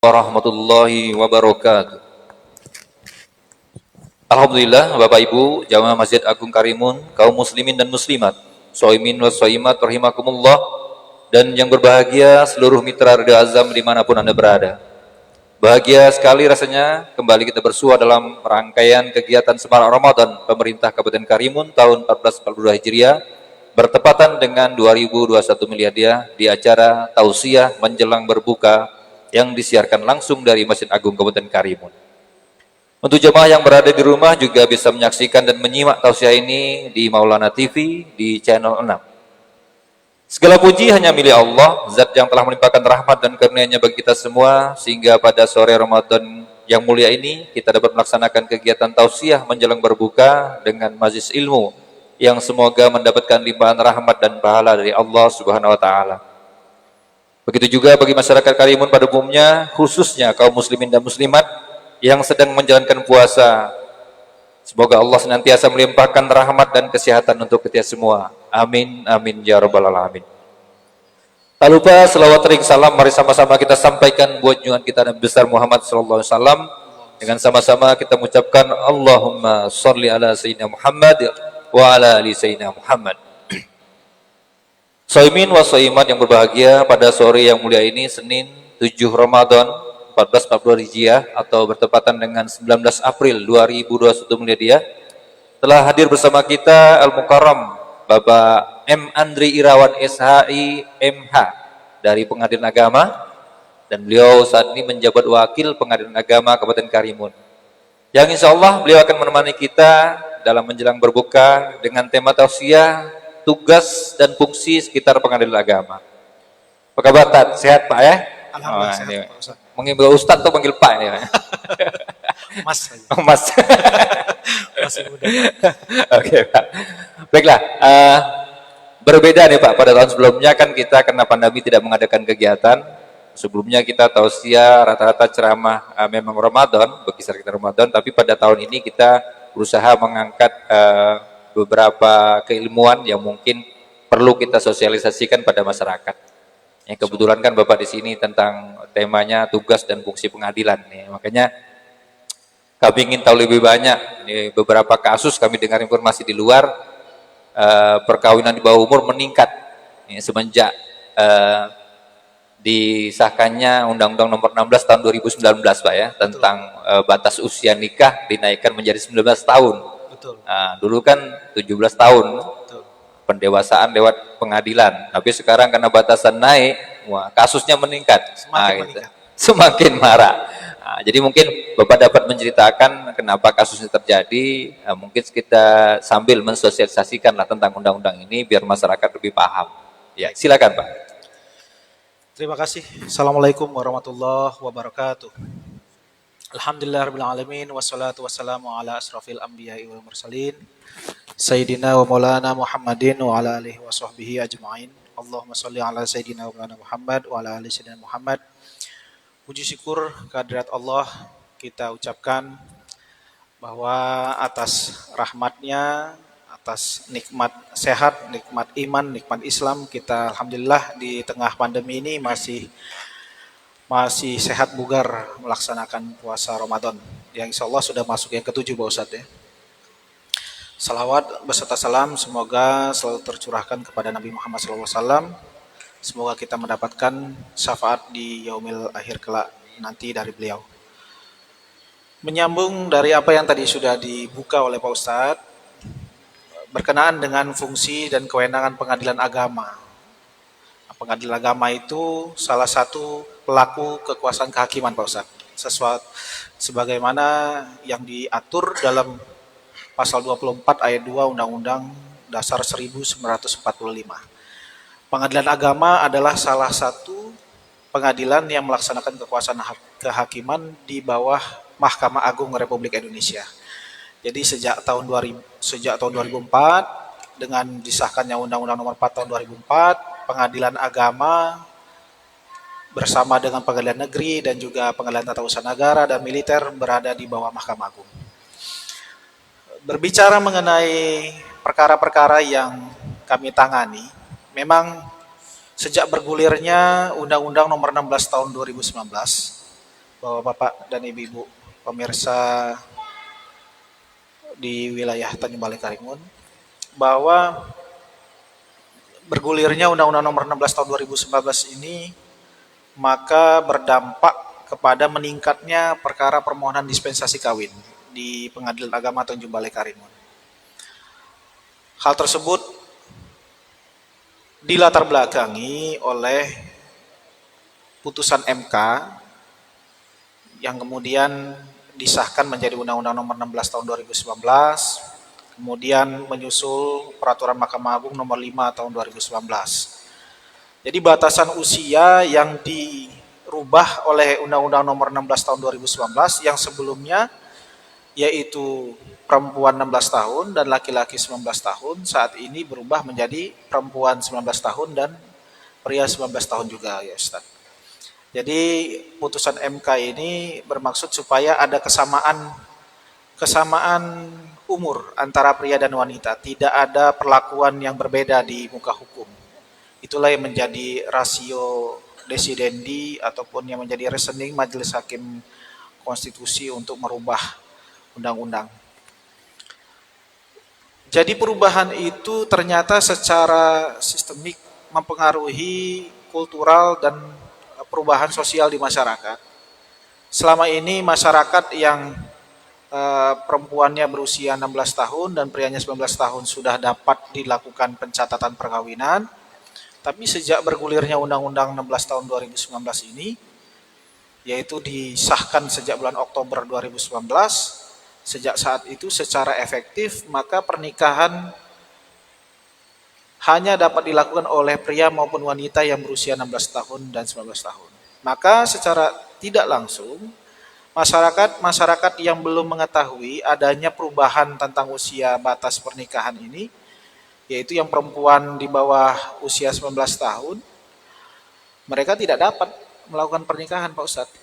Warahmatullahi wabarakatuh. Alhamdulillah, Bapak Ibu, jamaah Masjid Agung Karimun, kaum muslimin dan muslimat, shaimin wa shaimat rahimakumullah, dan yang berbahagia seluruh mitra Radio Azam dimanapun Anda berada. Bahagia sekali rasanya kembali kita bersua dalam rangkaian kegiatan Semarak Ramadan Pemerintah Kabupaten Karimun tahun 1442 Hijriah bertepatan dengan 2021 Miladiah di acara Tausiah Menjelang Berbuka yang disiarkan langsung dari Masjid Agung Kabupaten Karimun. Untuk jemaah yang berada di rumah juga bisa menyaksikan dan menyimak tausiah ini di Maulana TV di channel 6. Segala puji hanya milik Allah, Zat yang telah melimpahkan rahmat dan karunia-Nya bagi kita semua, sehingga pada sore Ramadan yang mulia ini kita dapat melaksanakan kegiatan tausiah menjelang berbuka dengan majlis ilmu yang semoga mendapatkan limpahan rahmat dan pahala dari Allah Subhanahu wa taala. Begitu juga bagi masyarakat Karimun pada umumnya, khususnya kaum muslimin dan muslimat yang sedang menjalankan puasa. Semoga Allah senantiasa melimpahkan rahmat dan kesehatan untuk kita semua. Amin, amin, ya rabbal alamin. Tak lupa selawat ring salam, mari sama-sama kita sampaikan buat junjungan kita Nabi besar Muhammad SAW. Dengan sama-sama kita mengucapkan Allahumma sholli ala Sayyidina Muhammad wa ala ali Sayyidina Muhammad. Shaimin wa shaimat yang berbahagia, pada sore yang mulia ini Senin 7 Ramadan 1442 Hijriah atau bertepatan dengan 19 April 2021 Miladiah, telah hadir bersama kita Al-Mukarram Bapak M. Andri Irawan SHI MH dari Pengadilan Agama, dan beliau saat ini menjabat Wakil Pengadilan Agama Kabupaten Karimun, yang insya Allah beliau akan menemani kita dalam menjelang berbuka dengan tema tausiah tugas dan fungsi sekitar Pengadilan Agama. Apa kabar Tat? Sehat Pak ya? Alhamdulillah sehat Pak Ustaz. Manggil Ustadz atau panggil Pak ini? Mas saja. Oh, Mas. Masih muda. Oke Pak. Baiklah, berbeda nih Pak, pada tahun sebelumnya kan kita karena pandemi tidak mengadakan kegiatan. Sebelumnya kita tausiah rata-rata ceramah memang Ramadan, berkisar kita Ramadan, tapi pada tahun ini kita berusaha mengangkat beberapa keilmuan yang mungkin perlu kita sosialisasikan pada masyarakat. Ya, kebetulan kan Bapak di sini tentang temanya tugas dan fungsi pengadilan. Ya, makanya kami ingin tahu lebih banyak. Ini beberapa kasus kami dengar informasi di luar, perkawinan di bawah umur meningkat ya, semenjak disahkannya Undang-Undang Nomor 16 Tahun 2019 Pak ya, tentang batas usia nikah dinaikkan menjadi 19 tahun. Betul. Dulu kan 17 tahun. Betul. Pendewasaan lewat pengadilan, tapi sekarang karena batasan naik, wah, kasusnya meningkat. Semakin meningkat. Semakin marah. Jadi mungkin Bapak dapat menceritakan kenapa kasusnya terjadi, mungkin kita sambil mensosialisasikan lah tentang undang-undang ini biar masyarakat lebih paham. Ya, silakan Pak. Terima kasih. Assalamualaikum warahmatullahi wabarakatuh. Alhamdulillahirabbil alamin wassalatu wassalamu ala asrofil anbiya'i wal mursalin Sayyidina wa maulana Muhammadin wa ala alihi wa sahbihi ajma'in. Allahumma sholli ala Sayyidina wa maulana Muhammad wa ala alihi Sayyidina Muhammad. Puji syukur kehadirat Allah kita ucapkan bahwa atas rahmatnya, atas nikmat sehat, nikmat iman, nikmat Islam, kita alhamdulillah di tengah pandemi ini masih sehat bugar melaksanakan puasa Ramadan yang insya Allah sudah masuk yang ke-7 Pak Ustadz ya. Salawat beserta salam semoga selalu tercurahkan kepada Nabi Muhammad SAW. Semoga kita mendapatkan syafaat di yaumil akhir kelak nanti dari beliau. Menyambung dari apa yang tadi sudah dibuka oleh Pak Ustadz, berkenaan dengan fungsi dan kewenangan pengadilan agama. Pengadilan agama itu salah satu pelaku kekuasaan kehakiman Pak Ustadz. Sesuatu sebagaimana yang diatur dalam pasal 24 ayat 2 Undang-Undang Dasar 1945. Pengadilan agama adalah salah satu pengadilan yang melaksanakan kekuasaan kehakiman di bawah Mahkamah Agung Republik Indonesia. Jadi sejak tahun 2004 dengan disahkannya Undang-Undang Nomor 4 tahun 2004, Pengadilan Agama bersama dengan Pengadilan Negeri dan juga Pengadilan Tata Usaha Negara dan Militer berada di bawah Mahkamah Agung. Berbicara mengenai perkara-perkara yang kami tangani, memang sejak bergulirnya Undang-Undang Nomor 16 Tahun 2019 Bapak-bapak dan ibu-ibu pemirsa di wilayah Tanjung Balai Karimun, bahwa bergulirnya Undang-Undang Nomor 16 Tahun 2019 ini maka berdampak kepada meningkatnya perkara permohonan dispensasi kawin di Pengadilan Agama Tanjung Balai Karimun. Hal tersebut dilatar belakangi oleh putusan MK yang kemudian disahkan menjadi Undang-Undang Nomor 16 Tahun 2019, kemudian menyusul Peraturan Mahkamah Agung Nomor 5 Tahun 2019. Jadi batasan usia yang dirubah oleh Undang-Undang Nomor 16 Tahun 2019 yang sebelumnya yaitu perempuan 16 tahun dan laki-laki 19 tahun, saat ini berubah menjadi perempuan 19 tahun dan pria 19 tahun juga ya Ustaz. Jadi putusan MK ini bermaksud supaya ada kesamaan umur antara pria dan wanita, tidak ada perlakuan yang berbeda di muka hukum. Itulah yang menjadi rasio desidendi ataupun yang menjadi reasoning Majelis Hakim Konstitusi untuk merubah undang-undang. Jadi perubahan itu ternyata secara sistemik mempengaruhi kultural dan perubahan sosial di masyarakat. Selama ini masyarakat yang perempuannya berusia 16 tahun dan prianya 19 tahun sudah dapat dilakukan pencatatan perkawinan. Tapi sejak bergulirnya Undang-Undang 16 tahun 2019 ini, yaitu disahkan sejak bulan Oktober 2019, sejak saat itu secara efektif maka pernikahan hanya dapat dilakukan oleh pria maupun wanita yang berusia 16 tahun dan 19 tahun. Maka secara tidak langsung masyarakat yang belum mengetahui adanya perubahan tentang usia batas pernikahan ini, yaitu yang perempuan di bawah usia 19 tahun, mereka tidak dapat melakukan pernikahan Pak Ustadz.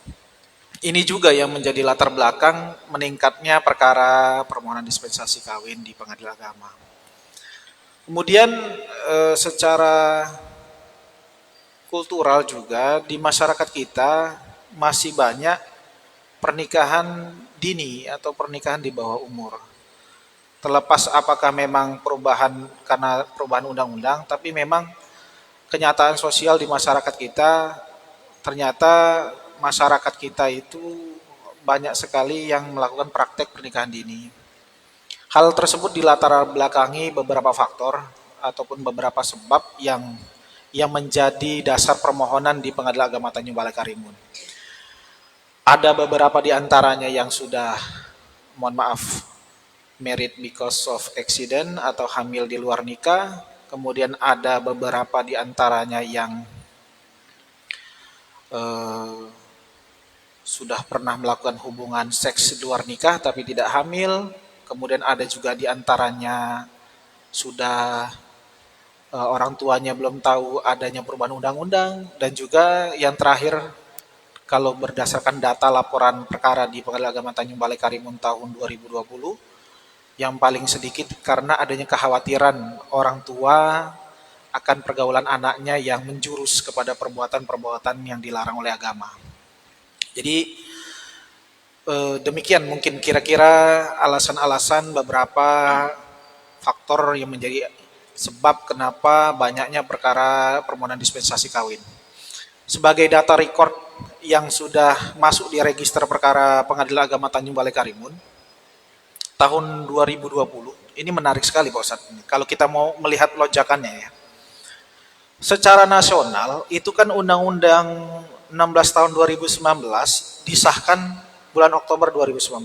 Ini juga yang menjadi latar belakang meningkatnya perkara permohonan dispensasi kawin di Pengadilan Agama. Kemudian secara kultural juga di masyarakat kita masih banyak pernikahan dini atau pernikahan di bawah umur. Terlepas apakah memang karena perubahan undang-undang, tapi memang kenyataan sosial di masyarakat kita, ternyata masyarakat kita itu banyak sekali yang melakukan praktek pernikahan dini. Hal tersebut dilatar belakangi beberapa faktor ataupun beberapa sebab yang menjadi dasar permohonan di Pengadilan Agama Tanjung Balai Karimun. Ada beberapa di antaranya yang sudah, mohon maaf, married because of accident atau hamil di luar nikah. Kemudian ada beberapa di antaranya yang sudah pernah melakukan hubungan seks di luar nikah tapi tidak hamil. Kemudian ada juga di antaranya sudah orang tuanya belum tahu adanya perubahan undang-undang. Dan juga yang terakhir, kalau berdasarkan data laporan perkara di Pengadilan Agama Tanjung Balai Karimun tahun 2020, yang paling sedikit karena adanya kekhawatiran orang tua akan pergaulan anaknya yang menjurus kepada perbuatan-perbuatan yang dilarang oleh agama. Jadi demikian mungkin kira-kira alasan-alasan beberapa faktor yang menjadi sebab kenapa banyaknya perkara permohonan dispensasi kawin. Sebagai data record yang sudah masuk di register perkara Pengadilan Agama Tanjung Balai Karimun tahun 2020, ini menarik sekali Pak Ustadz. Kalau kita mau melihat lonjakannya ya. Secara nasional itu kan Undang-Undang 16 tahun 2019 disahkan bulan Oktober 2019.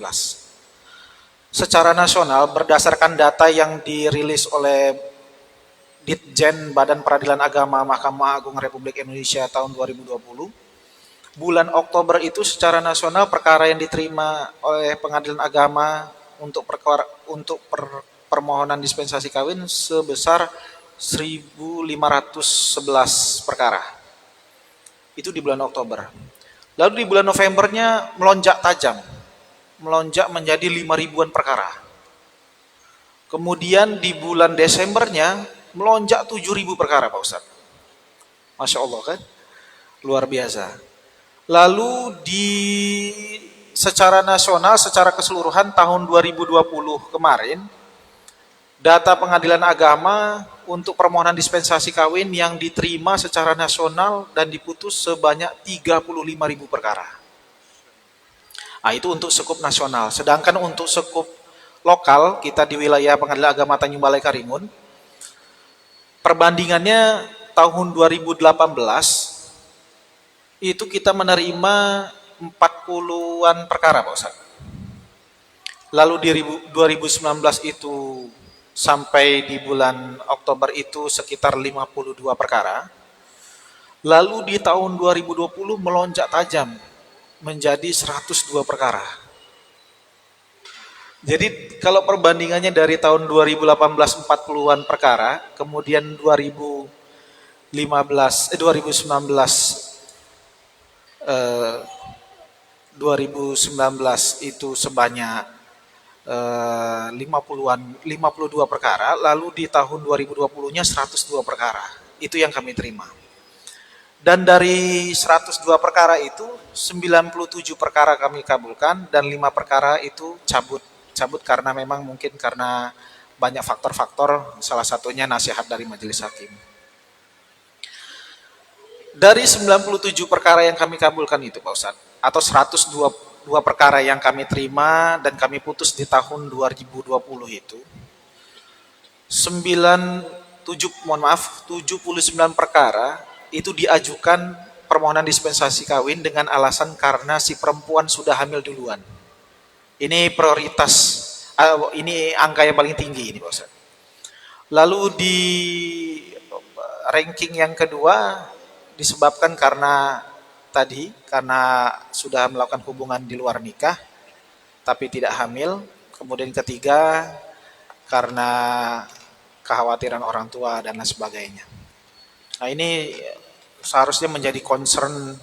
Secara nasional berdasarkan data yang dirilis oleh Ditjen Badan Peradilan Agama Mahkamah Agung Republik Indonesia tahun 2020, bulan Oktober itu secara nasional perkara yang diterima oleh Pengadilan Agama untuk permohonan dispensasi kawin sebesar 1.511 perkara. Itu di bulan Oktober. Lalu di bulan Novembernya melonjak tajam. Melonjak menjadi 5.000-an perkara. Kemudian di bulan Desembernya melonjak 7.000 perkara Pak Ustadz. Masya Allah kan? Luar biasa. Lalu di secara nasional, secara keseluruhan tahun 2020 kemarin, data Pengadilan Agama untuk permohonan dispensasi kawin yang diterima secara nasional dan diputus sebanyak 35.000 perkara. Nah, itu untuk skup nasional. Sedangkan untuk skup lokal, kita di wilayah Pengadilan Agama Tanjung Balai Karimun, perbandingannya tahun 2018 itu kita menerima 40-an perkara, Pak Ustaz. Lalu di 2019 itu sampai di bulan Oktober itu sekitar 52 perkara. Lalu di tahun 2020 melonjak tajam menjadi 102 perkara. Jadi kalau perbandingannya dari tahun 2018 40-an perkara, kemudian 2019 itu sebanyak 52 perkara, lalu di tahun 2020-nya 102 perkara. Itu yang kami terima. Dan dari 102 perkara itu 97 perkara kami kabulkan dan 5 perkara itu cabut karena memang mungkin karena banyak faktor-faktor, salah satunya nasihat dari majelis hakim. Dari 97 perkara yang kami kabulkan itu, Pak Ustadz, atau 102 perkara yang kami terima dan kami putus di tahun 2020 itu, 79 perkara itu diajukan permohonan dispensasi kawin dengan alasan karena si perempuan sudah hamil duluan. Ini prioritas, ini angka yang paling tinggi ini, Pak Ustaz. Lalu di ranking yang kedua disebabkan karena sudah melakukan hubungan di luar nikah tapi tidak hamil. Kemudian ketiga karena kekhawatiran orang tua dan lain sebagainya. Nah, ini seharusnya menjadi concern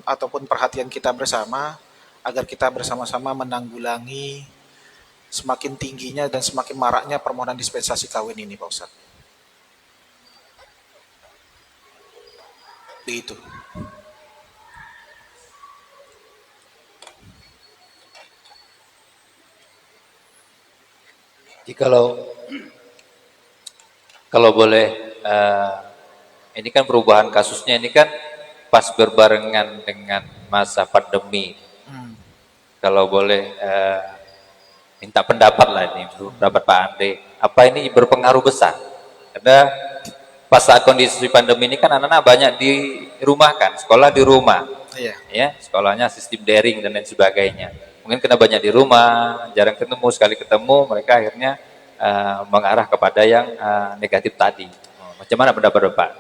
ataupun perhatian kita bersama agar kita bersama-sama menanggulangi semakin tingginya dan semakin maraknya permohonan dispensasi kawin ini, Pak Ustadz. Begitu. Jadi kalau boleh, ini kan perubahan kasusnya ini kan pas berbarengan dengan masa pandemi. Kalau boleh minta pendapat lah ini, pendapat Pak Andre. Apa ini berpengaruh besar? Karena pas saat kondisi pandemi ini kan anak-anak banyak di rumah kan, sekolah di rumah. Iya. Ya, sekolahnya sistem daring dan lain sebagainya. Mungkin kena banyak di rumah, jarang ketemu, sekali ketemu mereka akhirnya mengarah kepada yang negatif tadi. Macam mana pendapat Bapak?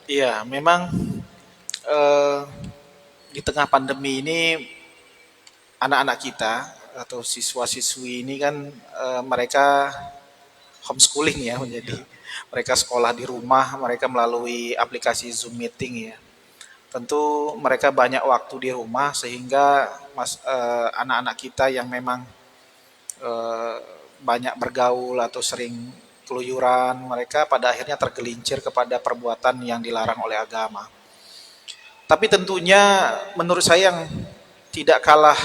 Iya, memang di tengah pandemi ini anak-anak kita atau siswa-siswi ini kan mereka homeschooling ya, menjadi mereka sekolah di rumah, mereka melalui aplikasi Zoom meeting ya. Tentu mereka banyak waktu di rumah sehingga anak-anak kita yang memang banyak bergaul atau sering keluyuran, mereka pada akhirnya tergelincir kepada perbuatan yang dilarang oleh agama. Tapi tentunya menurut saya yang tidak kalah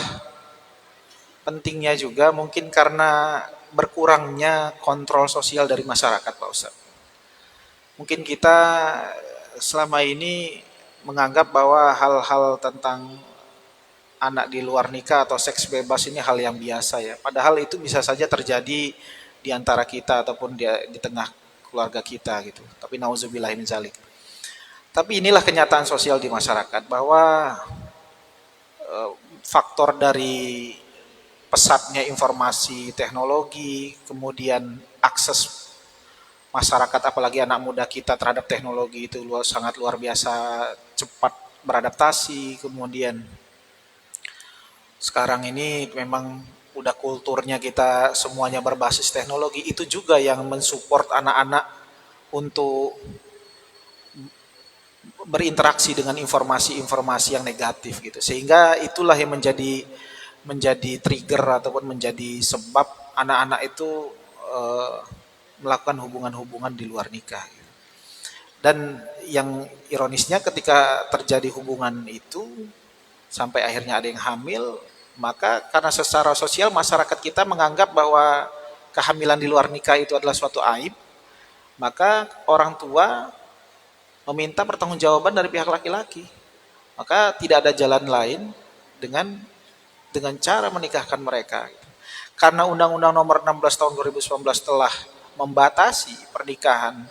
pentingnya juga mungkin karena berkurangnya kontrol sosial dari masyarakat, Pak Ustadz. Mungkin kita selama ini menganggap bahwa hal-hal tentang anak di luar nikah atau seks bebas ini hal yang biasa ya. Padahal itu bisa saja terjadi di antara kita ataupun di tengah keluarga kita gitu. Tapi nauzubillah min zalik. Tapi inilah kenyataan sosial di masyarakat bahwa faktor dari pesatnya informasi teknologi, kemudian akses masyarakat apalagi anak muda kita terhadap teknologi itu sangat luar biasa cepat beradaptasi. Kemudian sekarang ini memang udah kulturnya kita semuanya berbasis teknologi, itu juga yang mensupport anak-anak untuk berinteraksi dengan informasi-informasi yang negatif gitu. Sehingga itulah yang menjadi trigger ataupun menjadi sebab anak-anak itu melakukan hubungan-hubungan di luar nikah. Dan yang ironisnya ketika terjadi hubungan itu sampai akhirnya ada yang hamil, Maka karena secara sosial masyarakat kita menganggap bahwa kehamilan di luar nikah itu adalah suatu aib, maka orang tua meminta pertanggungjawaban dari pihak laki-laki. Maka tidak ada jalan lain dengan cara menikahkan mereka. Karena Undang-Undang Nomor 16 Tahun 2019 telah membatasi pernikahan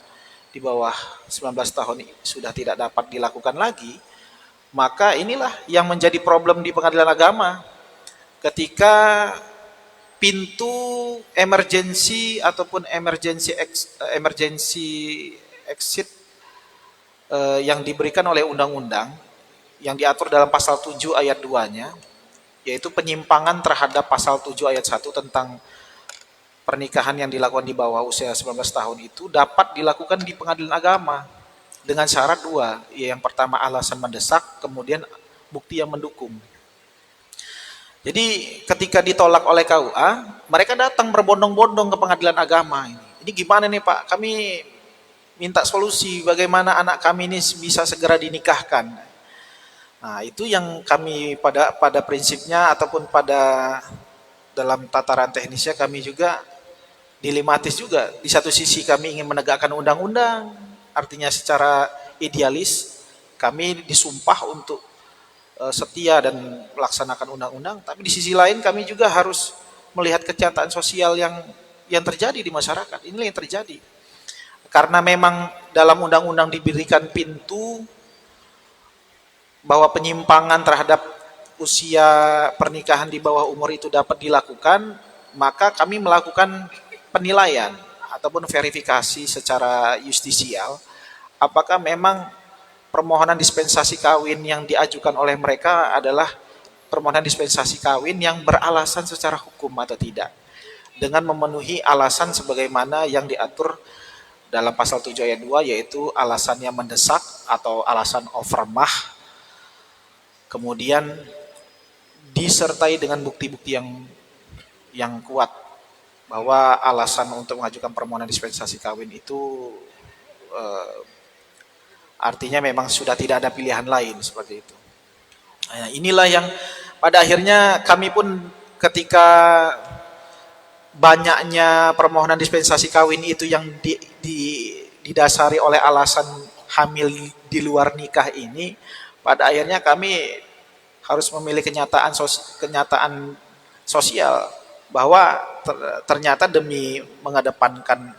di bawah 19 tahun sudah tidak dapat dilakukan lagi, maka inilah yang menjadi problem di pengadilan agama. Ketika pintu emergency ataupun emergency exit yang diberikan oleh undang-undang yang diatur dalam pasal 7 ayat 2-nya, yaitu penyimpangan terhadap pasal 7 ayat 1 tentang pernikahan yang dilakukan di bawah usia 19 tahun itu dapat dilakukan di pengadilan agama dengan syarat dua. Yang pertama alasan mendesak, kemudian bukti yang mendukung. Jadi ketika ditolak oleh KUA, mereka datang berbondong-bondong ke pengadilan agama. Ini gimana nih Pak? Kami minta solusi bagaimana anak kami ini bisa segera dinikahkan. Nah, itu yang kami pada prinsipnya ataupun pada dalam tataran teknisnya kami juga dilematis juga. Di satu sisi kami ingin menegakkan undang-undang, artinya secara idealis kami disumpah untuk setia dan melaksanakan undang-undang, tapi di sisi lain kami juga harus melihat kenyataan sosial yang terjadi di masyarakat. Inilah yang terjadi. Karena memang dalam undang-undang diberikan pintu bahwa penyimpangan terhadap usia pernikahan di bawah umur itu dapat dilakukan, maka kami melakukan penilaian ataupun verifikasi secara justisial apakah memang permohonan dispensasi kawin yang diajukan oleh mereka adalah permohonan dispensasi kawin yang beralasan secara hukum atau tidak, dengan memenuhi alasan sebagaimana yang diatur dalam pasal 7 ayat 2, yaitu alasannya mendesak atau alasan overmah, kemudian disertai dengan bukti-bukti yang kuat bahwa alasan untuk mengajukan permohonan dispensasi kawin itu artinya memang sudah tidak ada pilihan lain seperti itu. Nah, inilah yang pada akhirnya kami pun ketika banyaknya permohonan dispensasi kawin itu yang didasari oleh alasan hamil di luar nikah ini, pada akhirnya kami harus memilih kenyataan sosial bahwa ternyata demi mengedepankan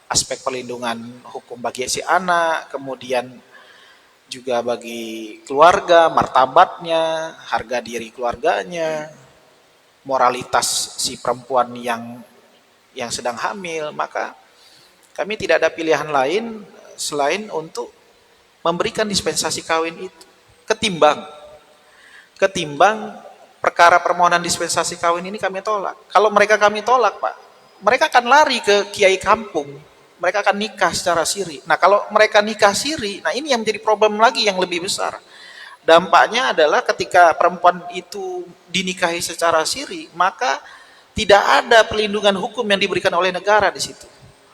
aspek perlindungan hukum bagi si anak, kemudian juga bagi keluarga, martabatnya, harga diri keluarganya, moralitas si perempuan yang sedang hamil, maka kami tidak ada pilihan lain selain untuk memberikan dispensasi kawin itu. Ketimbang perkara permohonan dispensasi kawin ini kami tolak. Kalau mereka kami tolak, Pak, mereka akan lari ke kiai kampung. Mereka akan nikah secara siri. Nah, kalau mereka nikah siri, nah ini yang menjadi problem lagi yang lebih besar. Dampaknya adalah ketika perempuan itu dinikahi secara siri, maka tidak ada perlindungan hukum yang diberikan oleh negara di situ.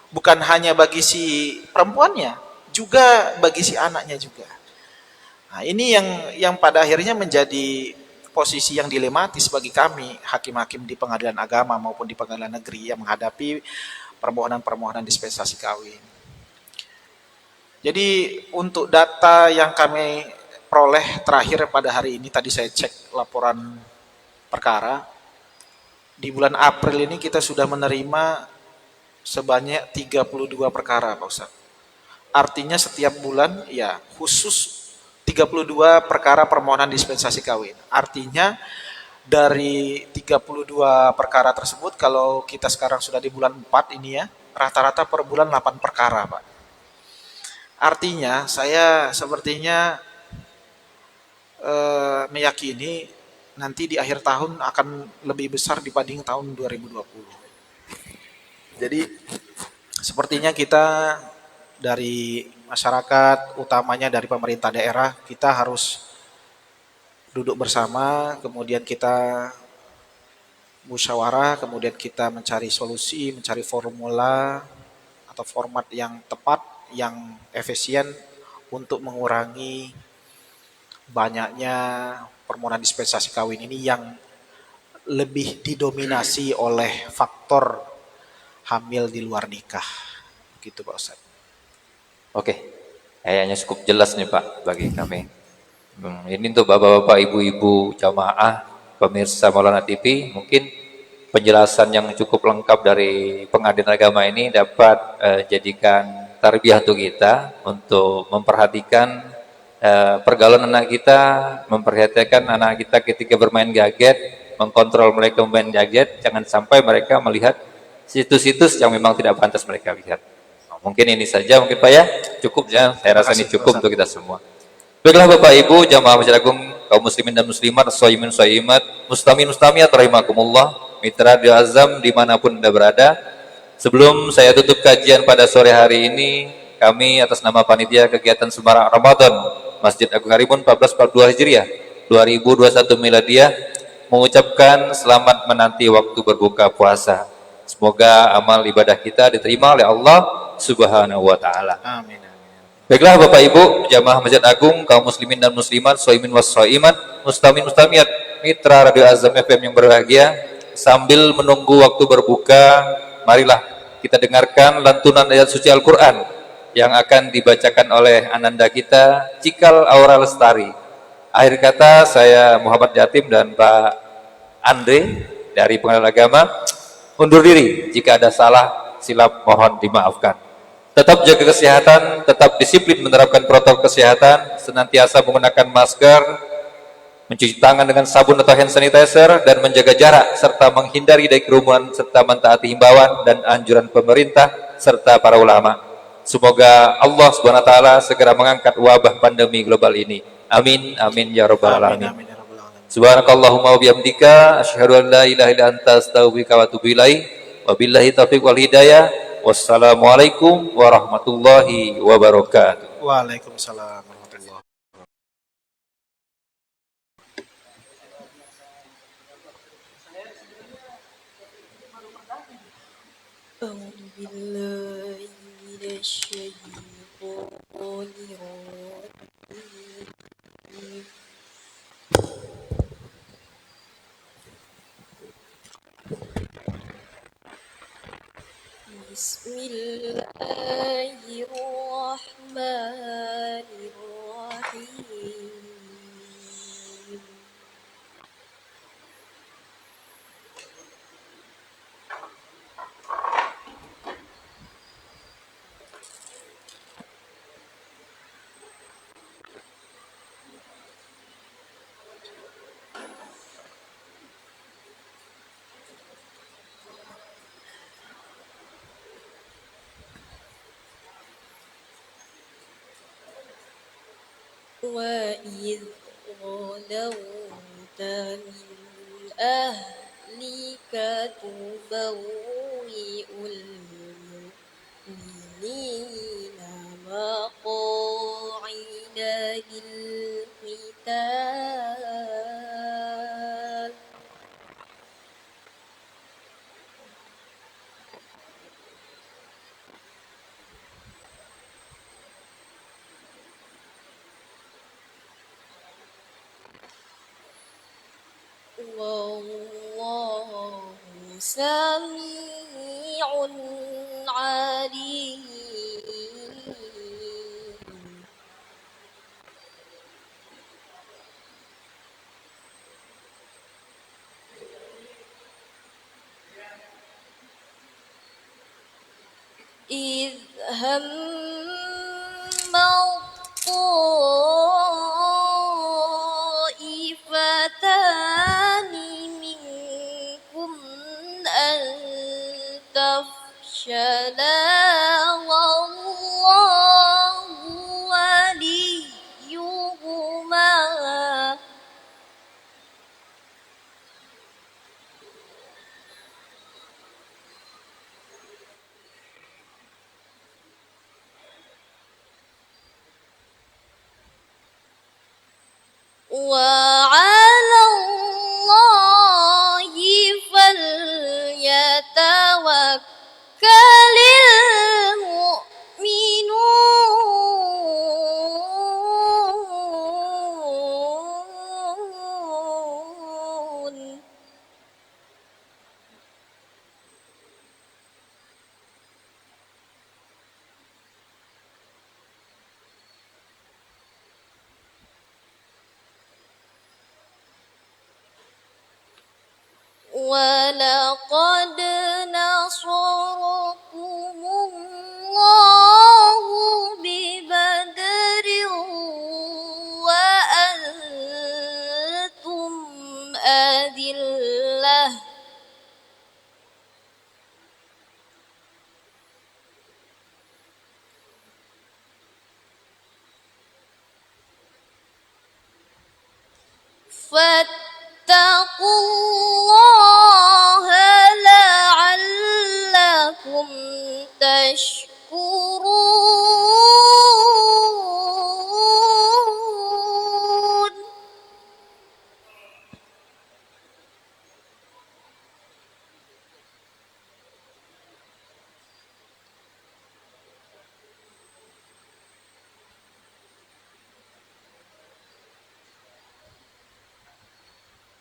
Bukan hanya bagi si perempuannya, juga bagi si anaknya juga. Nah, ini yang pada akhirnya menjadi posisi yang dilematis bagi kami, hakim-hakim di pengadilan agama maupun di pengadilan negeri yang menghadapi permohonan-permohonan dispensasi kawin. Jadi untuk data yang kami peroleh terakhir pada hari ini, tadi saya cek laporan perkara, di bulan April ini kita sudah menerima sebanyak 32 perkara, Pak Ustaz. Artinya setiap bulan ya khusus 32 perkara permohonan dispensasi kawin. Artinya dari 32 perkara tersebut, kalau kita sekarang sudah di bulan 4 ini ya, rata-rata per bulan 8 perkara, Pak. Artinya saya sepertinya meyakini nanti di akhir tahun akan lebih besar dibanding tahun 2020. Jadi sepertinya kita dari masyarakat, utamanya dari pemerintah daerah, kita harus duduk bersama, kemudian kita musyawarah, kemudian kita mencari solusi, mencari formula atau format yang tepat, yang efisien untuk mengurangi banyaknya permohonan dispensasi kawin ini yang lebih didominasi oleh faktor hamil di luar nikah. Gitu Pak Ustadz. Oke, kayaknya cukup jelas nih Pak bagi kami. Ini untuk bapak-bapak, ibu-ibu, jamaah, pemirsa Maulana TV, mungkin penjelasan yang cukup lengkap dari pengadilan agama ini dapat jadikan tarbiyah untuk kita, untuk memperhatikan pergaulan anak kita, memperhatikan anak kita ketika bermain gadget, mengkontrol mereka bermain gadget, jangan sampai mereka melihat situs-situs yang memang tidak pantas mereka lihat. Nah, mungkin ini saja mungkin Pak ya, cukup ya, saya Terima rasa kasih, ini Pak cukup untuk Ustadz. kita semua. Baiklah Bapak Ibu, jamaah Masjid Agung, kaum muslimin dan muslimat, shaimin shaimat, muslimin muslimiyat rahimakumullah, mitra di azam dimanapun Anda berada. Sebelum saya tutup kajian pada sore hari ini, kami atas nama panitia kegiatan Semarak Ramadan Masjid Agung Karimun 1442 Hijriah 2021 Miladiah mengucapkan selamat menanti waktu berbuka puasa. Semoga amal ibadah kita diterima oleh Allah Subhanahu wa taala. Amin. Amin. Baiklah Bapak Ibu, jamaah Masjid Agung, kaum muslimin dan muslimat, shaimin was shaimat, mustamin mustamiyat, mitra Radio Azam FM yang berbahagia, sambil menunggu waktu berbuka, marilah kita dengarkan lantunan ayat suci Al-Quran yang akan dibacakan oleh ananda kita, Cikal Aura Lestari. Akhir kata, saya Muhammad Jatim dan Pak Andre dari Pengadilan Agama undur diri. Jika ada salah silap mohon dimaafkan. Tetap jaga kesehatan, tetap disiplin menerapkan protokol kesehatan, senantiasa menggunakan masker, mencuci tangan dengan sabun atau hand sanitizer, dan menjaga jarak, serta menghindari dari kerumunan, serta mentaati himbauan dan anjuran pemerintah, serta para ulama. Semoga Allah SWT segera mengangkat wabah pandemi global ini. Amin, amin, ya rabbal Amin. alamin. Amin. Ya Rabbal Alamin. Subhanakallahumma wa bihamdika asyhadu an la ilaha illa anta astaghfiruka wa atubu ilaik. Wabillahi taufiq wal hidayah. Wassalamualaikum warahmatullahi wabarakatuh. Waalaikumsalam warahmatullahi. أعوذ بالله من الشيطان الرجيم بسم الله الرحمن الرحيم وإذ غدوت من أهلك تبوئ المؤمنين مقاعد للقتال والله سميع عليم إذ هم الطائفتان منكم أن تفشلا والله وليهما ولقد نصركم الله ببدر وأنتم أذلة فاتقوا الله لعلكم تشكرون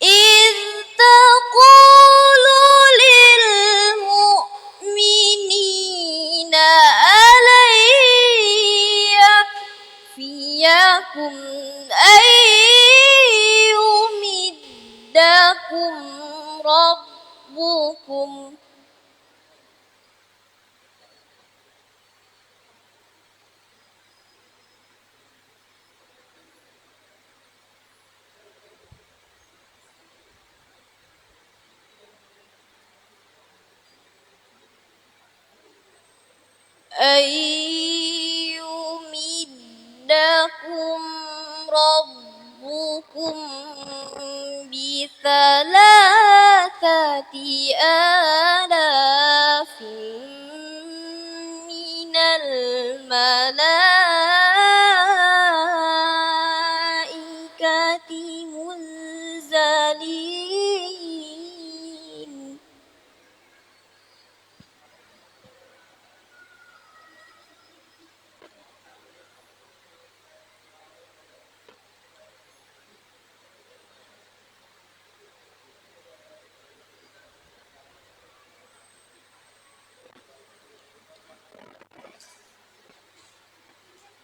إذ تقول للمؤمنين ألن يكفيكم أن يمدكم ربكم أن يمدكم ربكم بثلاثة آلاف من الملائكة منزلين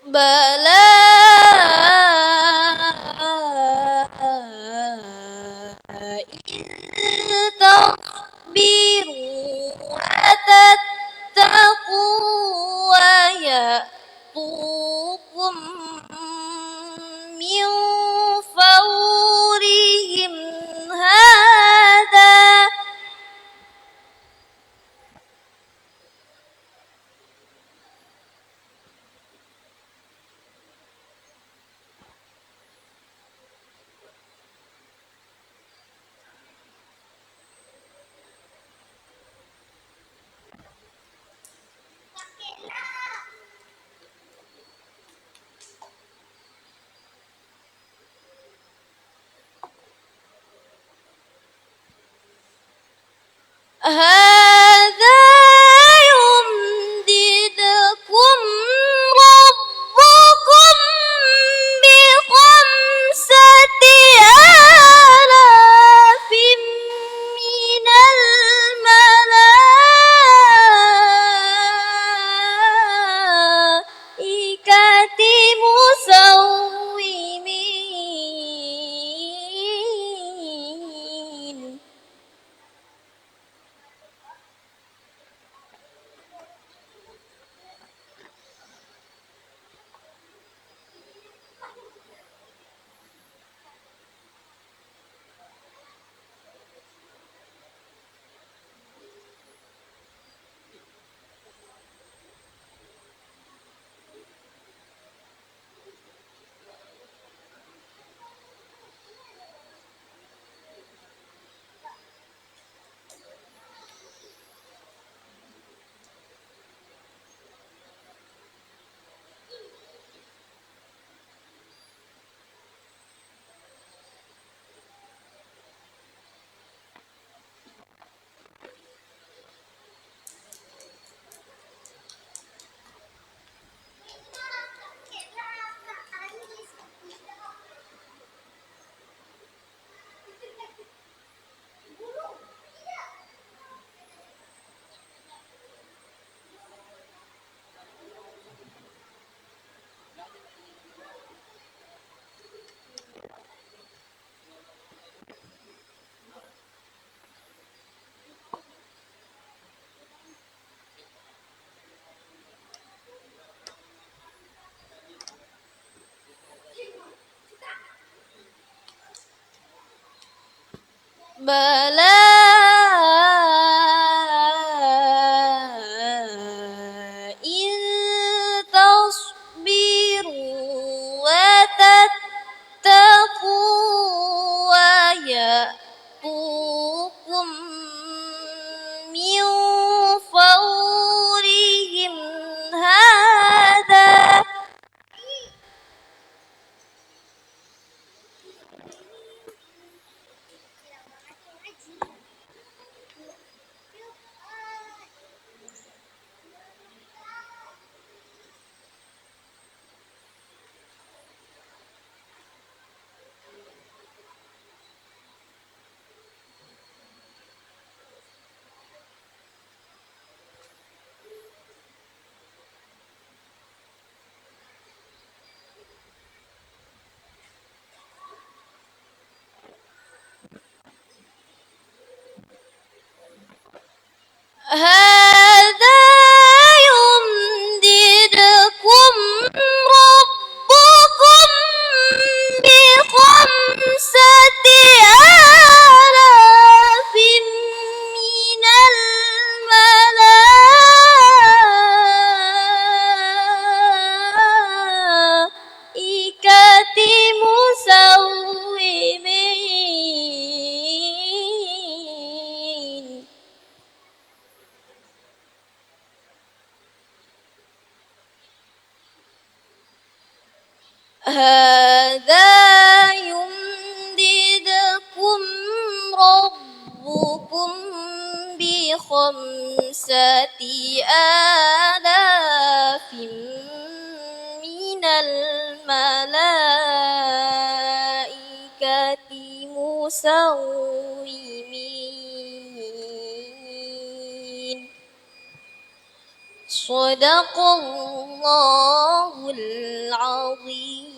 بلى إن تصبروا وتتقوا ويأتوكم من فورهم هذا هذا يمددكم ربكم بخمسة آلاف من الملائكة مسومين بلى إن تصبروا وتتقوا ويأتوكم من فورهم هذا هذا يمددكم ربكم بخمسة آلاف من الملائكة مسومين هذا يمددكم ربكم بخمسة آلاف من الملائكة مسومين صدق الله العظيم